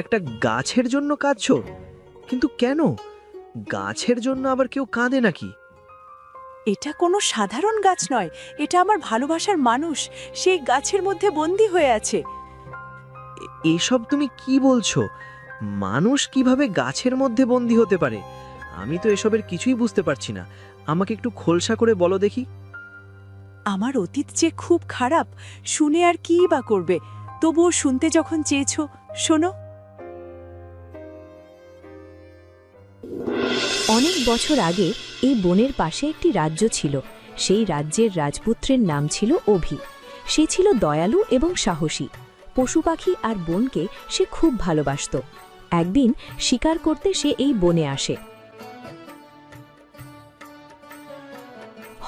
[SPEAKER 8] একটা গাছের জন্য কাঁদছো? কিন্তু কেন? গাছের জন্য আবার কেউ কাঁদে নাকি?
[SPEAKER 11] এটা কোনো সাধারণ গাছ নয়, এটা আমার ভালোবাসার মানুষ, সেই গাছের মধ্যে বন্দী হয়ে আছে।
[SPEAKER 8] এসব তুমি কি বলছো? মানুষ কিভাবে গাছের মধ্যে বন্দী হতে পারে? আমি তো এসবের কিছুই বুঝতে পারছি না। আমাকে একটু খোলসা করে বলো দেখি।
[SPEAKER 11] আমার অতীত যে খুব খারাপ, শুনে আর কি বা করবে, তবুও শুনতে যখন চেয়েছো, শোনো।
[SPEAKER 2] অনেক বছর আগে এই বনের পাশে একটি রাজ্য ছিল। সেই রাজ্যের রাজপুত্রের নাম ছিল অভি। সে ছিল দয়ালু এবং সাহসী। পশু পাখি আর বনকে সে খুব ভালোবাসত। একদিন শিকার করতে সে এই বনে আসে।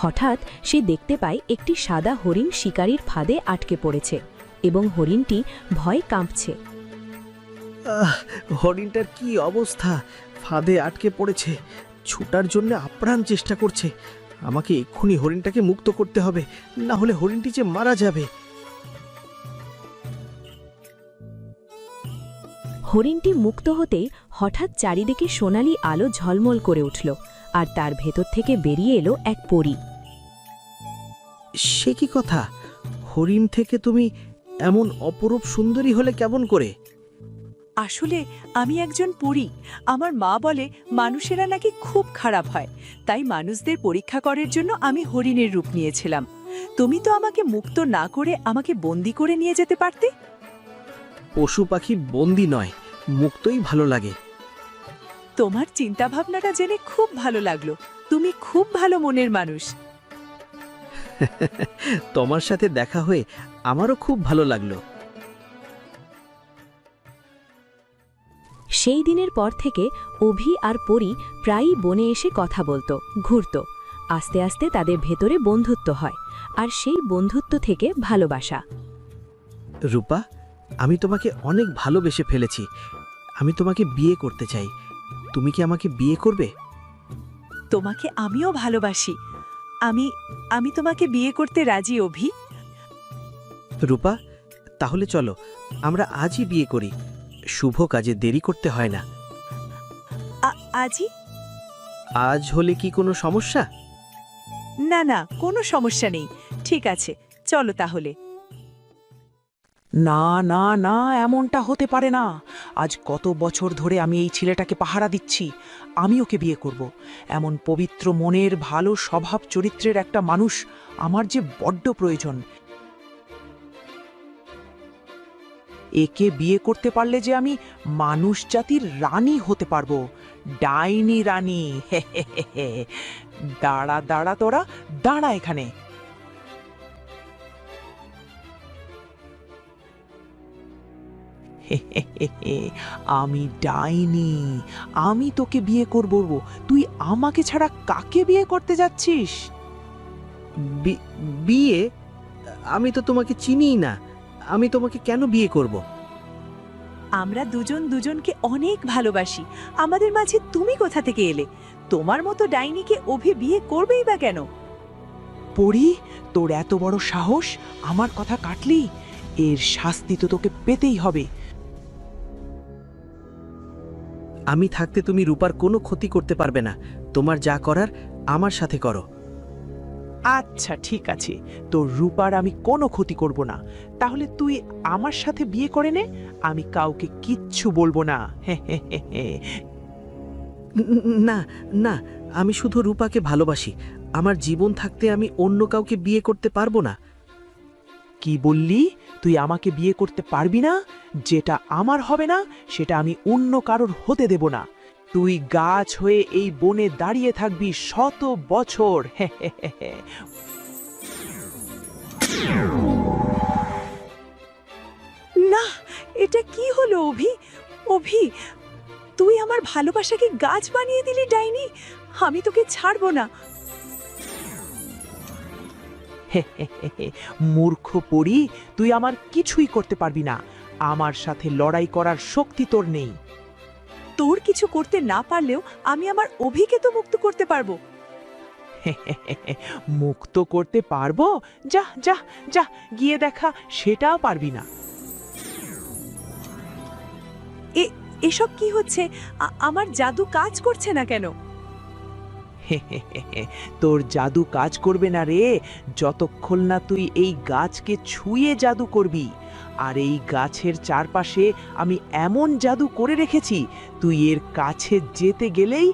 [SPEAKER 2] হঠাৎ সে দেখতে পায় একটি সাদা হরিণ শিকারীর ফাঁদে আটকে পড়েছে এবং হরিণটি ভয়ে কাঁপছে।
[SPEAKER 8] হরিণটার কি অবস্থা! ফাঁদে আটকে পড়েছে, ছুটার জন্য আপ্রাণ চেষ্টা করছে। আমাকে এক্ষুনি হরিণটাকে মুক্ত করতে হবে, না হলে হরিণটি যে মারা যাবে।
[SPEAKER 2] হরিণটি মুক্ত হতেই হঠাৎ চারিদিকে সোনালি আলো ঝলমল করে উঠল, আর তার ভেতর থেকে বেরিয়ে এলো এক পরী।
[SPEAKER 8] সে কি কথা? হরিণ থেকে তুমি এমন অপরূপ সুন্দরী হলে কেমন করে?
[SPEAKER 11] আসলে আমি একজন পরী। আমার মা বলে মানুষেরা নাকি খুব খারাপ হয়, তাই মানুষদের পরীক্ষা করার জন্য আমি হরিণের রূপ নিয়েছিলাম। তুমি তো আমাকে মুক্ত না করে আমাকে বন্দি করে নিয়ে যেতে পারতে।
[SPEAKER 8] পশু পাখি বন্দি নয়, মুক্তই ভালো লাগে।
[SPEAKER 11] তোমার চিন্তাভাবনাটা জেনে খুব ভালো লাগলো। তুমি খুব ভালো মনের মানুষ।
[SPEAKER 8] তোমার সাথে দেখা হয়ে আমারও খুব ভালো লাগলো।
[SPEAKER 2] সেই দিনের পর থেকে অভি আর পরী প্রায়ই বনে এসে কথা বলতো, ঘুরত। আস্তে আস্তে তাদের ভেতরে বন্ধুত্ব হয়, আর সেই বন্ধুত্ব থেকে ভালোবাসা।
[SPEAKER 8] রূপা, আমি তোমাকে অনেক ভালোবেসে ফেলেছি। আমি তোমাকে বিয়ে করতে চাই। তুমি কি আমাকে বিয়ে করবে?
[SPEAKER 11] তোমাকে আমিও ভালোবাসি। আমি তোমাকে বিয়ে করতে রাজি অভি।
[SPEAKER 8] রূপা, তাহলে চলো আমরা আজই বিয়ে করি। শুভ কাজে দেরি করতে হয় না।
[SPEAKER 11] আজই?
[SPEAKER 8] আজ হলে কি কোনো সমস্যা?
[SPEAKER 11] না না, কোনো সমস্যা নেই। ঠিক আছে, চলো তাহলে। না না না, এমনটা হতে পারে না। আজ কত বছর ধরে আমি এই ছেলেটাকে পাহারা দিচ্ছি। আমি ওকে বিয়ে করব। এমন পবিত্র মনের, ভালো স্বভাব চরিত্রের একটা মানুষ আমার যে বড্ড প্রয়োজন। একে বিয়ে করতে পারলে যে আমি মানুষ জাতির রানী হতে পারবো, ডাইনি রানী। হে হে হে হে। দাঁড়া দাঁড়া, তোরা দাঁড়া এখানে। হে হে হে হে, আমি ডাইনি, আমি তোকে বিয়ে করব। তুই আমাকে ছাড়া কাকে বিয়ে করতে যাচ্ছিস?
[SPEAKER 8] বিয়ে? আমি তো তোমাকে চিনিই না, আমি তোমাকে কেন বিয়ে করব?
[SPEAKER 10] আমরা দুজন দুজনকে অনেক ভালোবাসি। আমাদের মাঝে তুমি কোথা থেকে এলে? তোমার মতো ডাইনিকে অভি বিয়ে করবেই বা কেন?
[SPEAKER 11] পড়ি, তোর এত বড় সাহস, আমার কথা কাটলি? এর শাস্তি তো তোকে পেতেই হবে।
[SPEAKER 8] আমি থাকতে তুমি রূপার কোনো ক্ষতি করতে পারবে না। তোমার যা করার আমার সাথে করো।
[SPEAKER 11] আচ্ছা ঠিক আছে, তোর রূপার আমি কোনো ক্ষতি করব না। তাহলে তুই আমার সাথে বিয়ে করে নে, আমি কাউকে কিচ্ছু বলবো না। হে হে হে হে।
[SPEAKER 8] না না, আমি শুধু রূপাকে ভালোবাসি। আমার জীবন থাকতে আমি অন্য কাউকে বিয়ে করতে পারবো না।
[SPEAKER 11] কি বললি? তুই আমাকে বিয়ে করতে পারবি না? যেটা আমার হবে না সেটা আমি অন্য কারোর হতে দেব না। তুই গাছ হয়ে এই বনে দাঁড়িয়ে থাকবি 100 বছর। হে হে হে হে।
[SPEAKER 10] না, এটা কি হলো অভি? অভি, তুই আমার ভালোবাসাকে গাছ বানিয়ে দিলি ডাইনি। আমি তোকে ছাড়বো না।
[SPEAKER 11] হে হে হে হে। মূর্খ পড়ি, তুই আমার কিছুই করতে পারবি না। আমার সাথে লড়াই করার শক্তি তোর নেই।
[SPEAKER 10] তোর কিছু করতে না পারলেও আমি আমার অভিকে তো মুক্ত করতে পারবো।
[SPEAKER 11] হে হে হে হে। মুক্ত করতে পারবো? যা যা যা, গিয়ে দেখা, সেটাও পারবি না।
[SPEAKER 10] এসব কি হচ্ছে? আমার জাদু কাজ করছে না কেন?
[SPEAKER 11] হে হে হে হে। তোর জাদু কাজ করবে না রে, যতক্ষণ না তুই এই গাছকে ছুঁয়ে জাদু করবি। আর এই গাছের চারপাশে আমি এমন জাদু করে রেখেছি, তুই এর কাছে যেতে গেলেই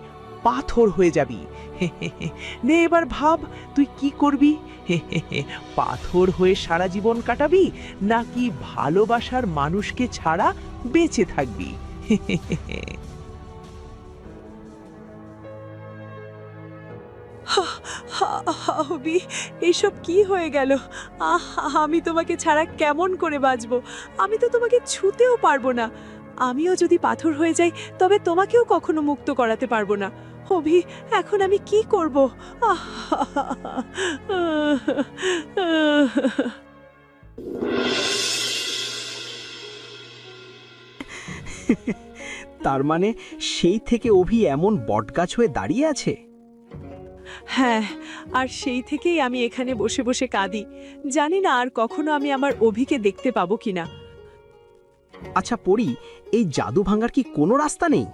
[SPEAKER 11] পাথর হয়ে যাবি। হে হে হে। নে এবার ভাব, তুই কি করবি? হে হে হে। পাথর হয়ে সারা জীবন কাটাবি, নাকি ভালোবাসার মানুষকে ছাড়া বেঁচে থাকবি? হে হে হে হে।
[SPEAKER 10] অভি, এসব কি হয়ে গেল? আমি তোমাকে ছাড়া কেমন করে বাঁচবো? আমি তো তোমাকে ছুঁতেও পারবো না। আমিও যদি পাথর হয়ে যাই তবে তোমাকেও কখনো মুক্ত করাতে পারবো না। অভি, এখন আমি কি করব?
[SPEAKER 8] তার মানে সেই থেকে অভি এমন বটগাছ হয়ে দাঁড়িয়ে আছে?
[SPEAKER 10] হ্যাঁ, আর সেই থেকেই আমি এখানে বসে বসে কাঁদি। জানি না আর কখনো আমি আমার অভিকে দেখতে পাবো কিনা।
[SPEAKER 8] আচ্ছা পড়ি, এই জাদু ভাঙার কি কোনো রাস্তা নেই?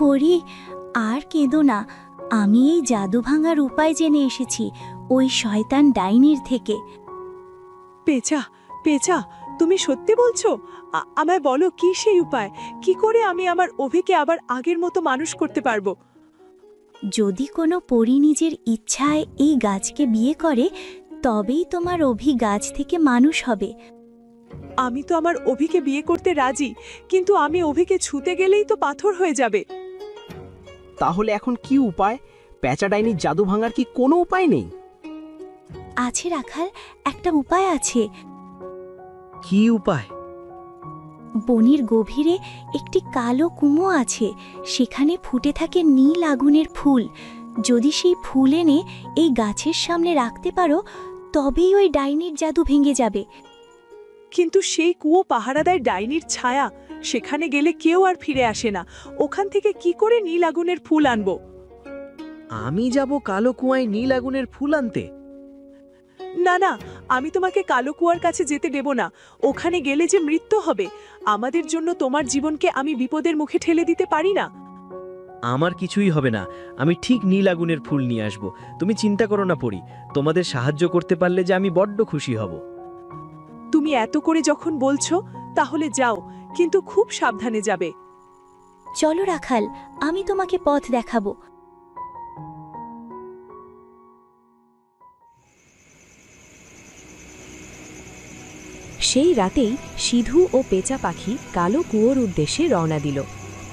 [SPEAKER 3] পরি, আর কেঁদো না। আমি এই জাদু ভাঙার উপায় জেনে এসেছি ওই শয়তান ডাইনির থেকে।
[SPEAKER 10] পেঁচা, পেঁচা, তুমি সত্যি বলছো? আমায় বলো কি সেই উপায়? কি করে আমি আমার অভিকে আবার আগের মতো মানুষ করতে পারবো?
[SPEAKER 3] যদি কোনো পরি নিজের ইচ্ছায় এই গাছকে বিয়ে করে, তবেই তোমার অভি গাছ থেকে মানুষ হবে।
[SPEAKER 10] আমি তো আমার অভিকে বিয়ে করতে রাজি, কিন্তু আমি অভিকে ছুঁতে গেলেই তো পাথর হয়ে যাবে।
[SPEAKER 8] তাহলে এখন কি উপায়? প্যাঁচা ডাইনির জাদু ভাঙার কি কোনো উপায় নেই?
[SPEAKER 3] আছে রাখাল, একটা উপায় আছে।
[SPEAKER 8] কি উপায়?
[SPEAKER 3] বনের গভীরে একটি কালো কুমো আছে, সেখানে ফুটে থাকে নীল আগুনের ফুল। যদি সেই ফুল এনে এই গাছের সামনে রাখতে পারো, তবেই ওই ডাইনির জাদু ভেঙে যাবে।
[SPEAKER 10] কিন্তু সেই কুয়ো পাহারা দেয় ডাইনির ছায়া, সেখানে গেলে কেউ আর ফিরে আসে না। ওখান থেকে কি করে নীল আগুনের ফুল আনবো?
[SPEAKER 8] আমি যাব কালো কুয়ায় নীল আগুনের ফুল আনতে?
[SPEAKER 10] না না, আমি তোমাকে কালো কুয়ার কাছে যেতে দেব না। ওখানে গেলে যে মৃত্যু হবে। আমাদের জন্য তোমার জীবনকে আমি বিপদের মুখে ঠেলে দিতে পারি না।
[SPEAKER 8] আমার কিছুই হবে না, আমি ঠিক নীল আগুনের ফুল নিয়ে আসব। তুমি চিন্তা করো না পরি, তোমাদের সাহায্য করতে পারলে যে আমি বড্ড খুশি হব।
[SPEAKER 11] তুমি এত করে যখন বলছো তাহলে যাও, কিন্তু খুব সাবধানে যাবে।
[SPEAKER 3] চলো রাখাল, আমি তোমাকে পথ দেখাবো।
[SPEAKER 10] সেই রাতেই সিধু ও পেঁচা পাখি কালো কুয়োর উদ্দেশ্যে রওনা দিল।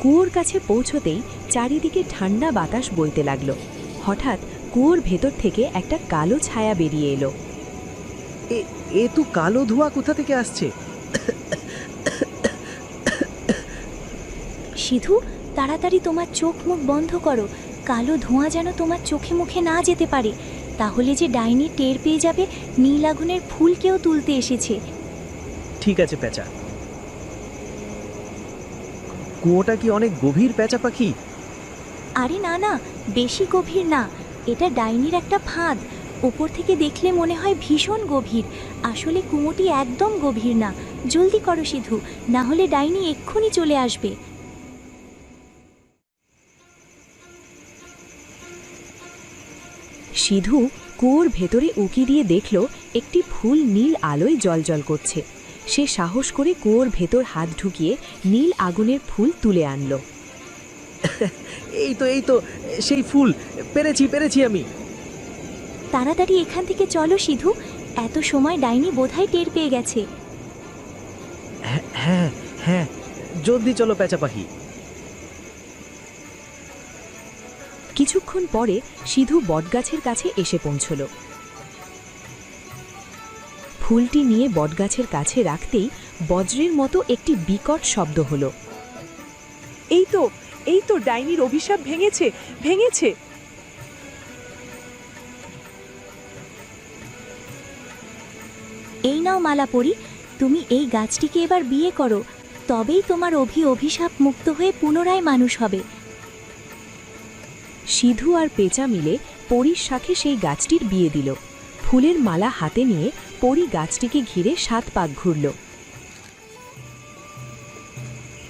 [SPEAKER 10] কুয়োর কাছে পৌঁছতেই চারিদিকে ঠান্ডা বাতাস বইতে লাগল। হঠাৎ কুয়োর ভেতর থেকে একটা কালো ছায়া বেরিয়ে এলো।
[SPEAKER 8] এ তো কালো ধোঁয়া কোথা থেকে আসছে?
[SPEAKER 3] সিধু, তাড়াতাড়ি তোমার চোখ মুখ বন্ধ করো, কালো ধোঁয়া যেন তোমার চোখে মুখে না যেতে পারে, তাহলে যে ডাইনি টের পেয়ে যাবে নীল আগুনের ফুল কেউ তুলতে এসেছে।
[SPEAKER 8] ঠিক আছে পেঁচা। কুয়োটা কি অনেক গভীর পেঁচা পাখি?
[SPEAKER 3] আরে না না, বেশি গভীর না, এটা ডাইনির একটা ফাঁদ। উপর থেকে দেখলে মনে হয় ভীষণ গভীর, আসলে কুয়োটি একদম গভীর না। জলদি করো সিধু, না হলে ডাইনি এক্ষুনি চলে আসবে।
[SPEAKER 10] সিধু কুয়োর ভেতরে উকি দিয়ে দেখল একটি ফুল নীল আলোয় জ্বলজ্বল করছে। সে সাহস করে কুয়োর ভেতর হাত ঢুকিয়ে নীল আগুনের ফুল তুলে আনলো।
[SPEAKER 8] এই তো সেই ফুল, পেরেছি আমি।
[SPEAKER 3] তাড়াতাড়ি এখান থেকে চলো সিধু, এত সময় ডাইনি বোধহয় টের পেয়ে গেছে।
[SPEAKER 8] হ্যাঁ হ্যাঁ, জলদি চলো পেঁচা পাখি।
[SPEAKER 10] কিছুক্ষণ পরে সিধু বটগাছের কাছে এসে পৌঁছল। ফুলটি নিয়ে বটগাছের কাছে রাখতেই বজ্রের মতো একটি বিকট শব্দ হলো।
[SPEAKER 11] এই তো ডাইনির অভিশাপ ভেঙেছে।
[SPEAKER 3] এই নাও মালাপরি, তুমি এই গাছটিকে এবার বিয়ে করো, তবেই তোমার অভিশাপ মুক্ত হয়ে পুনরায় মানুষ হবে।
[SPEAKER 10] সিধু আর পেঁচা মিলে পরীর শাখে সেই গাছটির বিয়ে দিল। ফুলের মালা হাতে নিয়ে পরী গাছটিকে ঘিরে 7 পাক ঘুরল।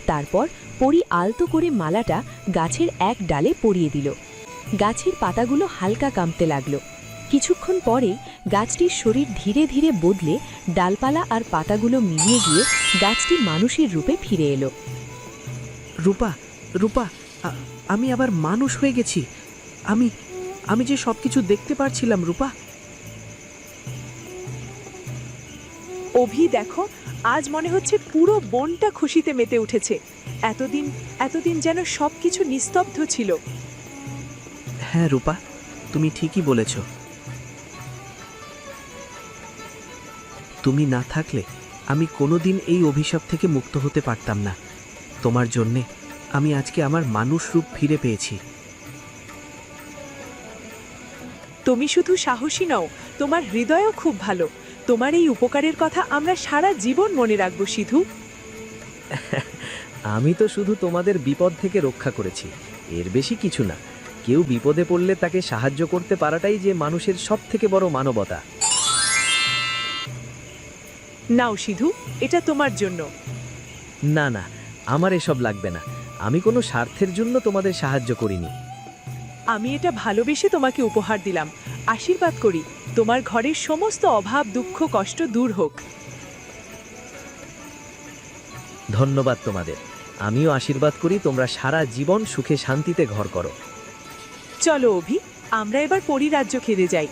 [SPEAKER 10] তারপর পরী আলতো করে মালাটা গাছের এক ডালে পরিয়ে দিল। গাছের পাতাগুলো হালকা কাঁপতে লাগল। কিছুক্ষণ পরেই গাছটির শরীর ধীরে ধীরে বদলে ডালপালা আর পাতাগুলো মিলিয়ে গিয়ে গাছটি মানুষের রূপে ফিরে এলো।
[SPEAKER 8] রূপা, আমি আবার মানুষ হয়ে গেছি। আমি যে সবকিছু দেখতে পারছিলাম রূপা।
[SPEAKER 11] অভি দেখো, আজ মনে হচ্ছে পুরো বনটা খুশিতে মেতে উঠেছে। এতদিন যেন সবকিছু নিস্তব্ধ ছিল।
[SPEAKER 8] হ্যাঁ রূপা, তুমি ঠিকই বলেছ। তুমি না থাকলে আমি কোনোদিন এই অভিশাপ থেকে মুক্ত হতে পারতাম না। তোমার জন্যে আমি আজকে আমার মানুষ রূপ ফিরে পেয়েছি।
[SPEAKER 11] তুমি শুধু সাহসী নও, তোমার হৃদয়ও খুব ভালো। তোমার এই উপকারের কথা আমরা সারা জীবন মনে রাখব সিধু।
[SPEAKER 8] আমি তো শুধু তোমাদের বিপদ থেকে রক্ষা করেছি, এর বেশি কিছু না। কেউ বিপদে পড়লে তাকে সাহায্য করতে পারাটাই যে মানুষের সবথেকে বড় মানবতা।
[SPEAKER 11] নাও সিধু, এটা তোমার জন্য।
[SPEAKER 8] না, আমার এসব লাগবে না। আমি কোনো স্বার্থের জন্য তোমাদের সাহায্য করিনি।
[SPEAKER 11] আমি এটা ভালোবেসে তোমাকে উপহার দিলাম। আশীর্বাদ করি তোমার ঘরের সমস্ত অভাব, দুঃখ, কষ্ট দূর হোক।
[SPEAKER 8] ধন্যবাদ তোমাদের। আমিও আশীর্বাদ করি তোমরা সারা জীবন সুখে শান্তিতে ঘর করো।
[SPEAKER 11] চলো অভি, আমরা এবার পরিরাজ্য খেতে যাই।